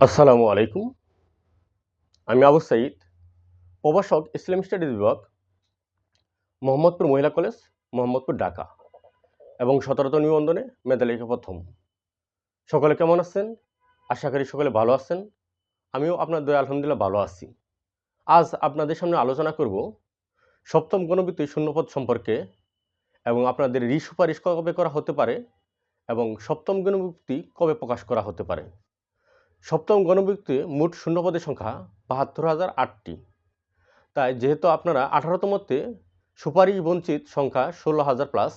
আসসালামু আলাইকুম। আমি আবু সাঈদ, প্রভাষক ইসলাম স্টাডিজ বিভাগ, মোহাম্মদপুর মহিলা কলেজ, মোহাম্মদপুর, ঢাকা এবং ১৭তম নিবন্ধনে মেধা লেখা প্রথম। সকলে কেমন আছেন? আশা করি সকলে ভালো আছেন। আমিও আপনার দয়ায় আলহামদুলিল্লাহ ভালো আছি। আজ আপনাদের সামনে আলোচনা করব সপ্তম গণবিত্তীয় শূন্যপদ সম্পর্কে এবং আপনাদের সুপারিশ কবে করা হতে পারে এবং সপ্তম গণবিজ্ঞপ্তি কবে প্রকাশ করা হতে পারে। সপ্তম গণবিজ্ঞপ্তিতে মোট শূন্যপদের সংখ্যা ৭২,০০৮টি। তাই যেহেতু আপনারা 18তমতে সুপারিশ বঞ্চিত সংখ্যা 16,000+,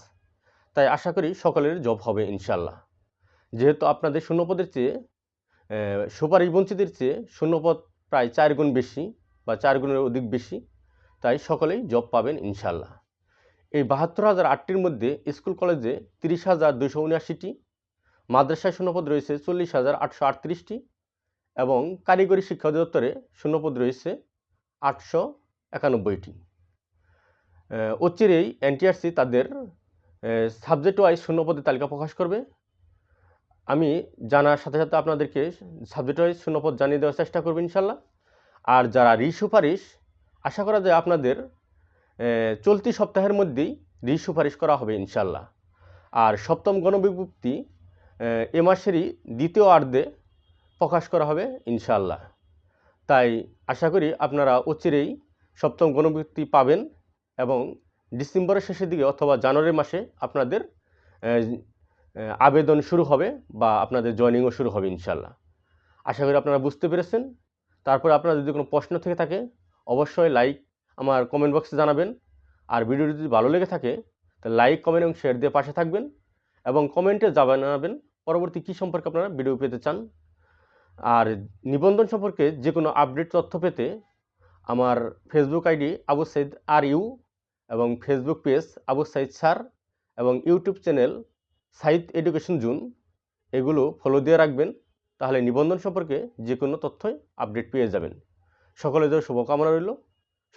তাই আশা করি সকলের জব হবে ইনশাল্লাহ। যেহেতু আপনাদের শূন্যপদের চেয়ে সুপারিশ বঞ্চিতের চেয়ে শূন্যপদ প্রায় 4 গুণ বেশি বা 4 গুণের অধিক বেশি, তাই সকলেই জব পাবেন ইনশাল্লাহ। এই ৭২,০০৮টির মধ্যে স্কুল কলেজে 30,279টি, মাদ্রাসায় শূন্যপদ রয়েছে 40,838টি এবং কারিগরি শিক্ষা অধিদপ্তরে শূন্যপদ রয়েছে 891টি। অচিরেই এনটিআরসি তাদের সাবজেক্ট ওয়াইজ শূন্যপদের তালিকা প্রকাশ করবে। আমি জানার সাথে সাথে আপনাদেরকে সাবজেক্ট ওয়াইজ শূন্যপদ জানিয়ে দেওয়ার চেষ্টা করব ইনশাল্লাহ। আর যারা সুপারিশ, আশা করা যায় আপনাদের চলতি সপ্তাহের মধ্যেই সুপারিশ করা হবে ইনশাল্লাহ। আর সপ্তম গণবিজ্ঞপ্তি এ মাসেরই দ্বিতীয় অর্ধে প্রকাশ করা হবে ইনশাল্লাহ। তাই আশা করি আপনারা অচিরেই সপ্তম গণবিজ্ঞপ্তি পাবেন এবং ডিসেম্বরের শেষের দিকে অথবা জানুয়ারি মাসে আপনাদের আবেদন শুরু হবে বা আপনাদের জয়েনিংও শুরু হবে ইনশাল্লাহ। আশা করি আপনারা বুঝতে পেরেছেন। তারপরে আপনার যদি কোনো প্রশ্ন থেকে থাকে অবশ্যই আমার কমেন্ট বক্সে জানাবেন। আর ভিডিওটি যদি ভালো লেগে থাকে তাহলে লাইক, কমেন্ট এবং শেয়ার দিয়ে পাশে থাকবেন এবং কমেন্টে জানাবেন পরবর্তী কী সম্পর্কে আপনারা ভিডিও পেতে চান। আর নিবন্ধন সম্পর্কে যে কোনো আপডেট তথ্য পেতে আমার Facebook ID Abu Saeed RU এবং Facebook page Abu Saeed sir এবং YouTube channel Saeed education zone, এগুলো ফলো দিয়ে রাখবেন। তাহলে নিবন্ধন সম্পর্কে যে কোনো তথ্যই আপডেট পেয়ে যাবেন। সকলের জন্য শুভকামনা রইল।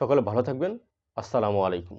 সকলে ভালো থাকবেন। আসসালামু আলাইকুম।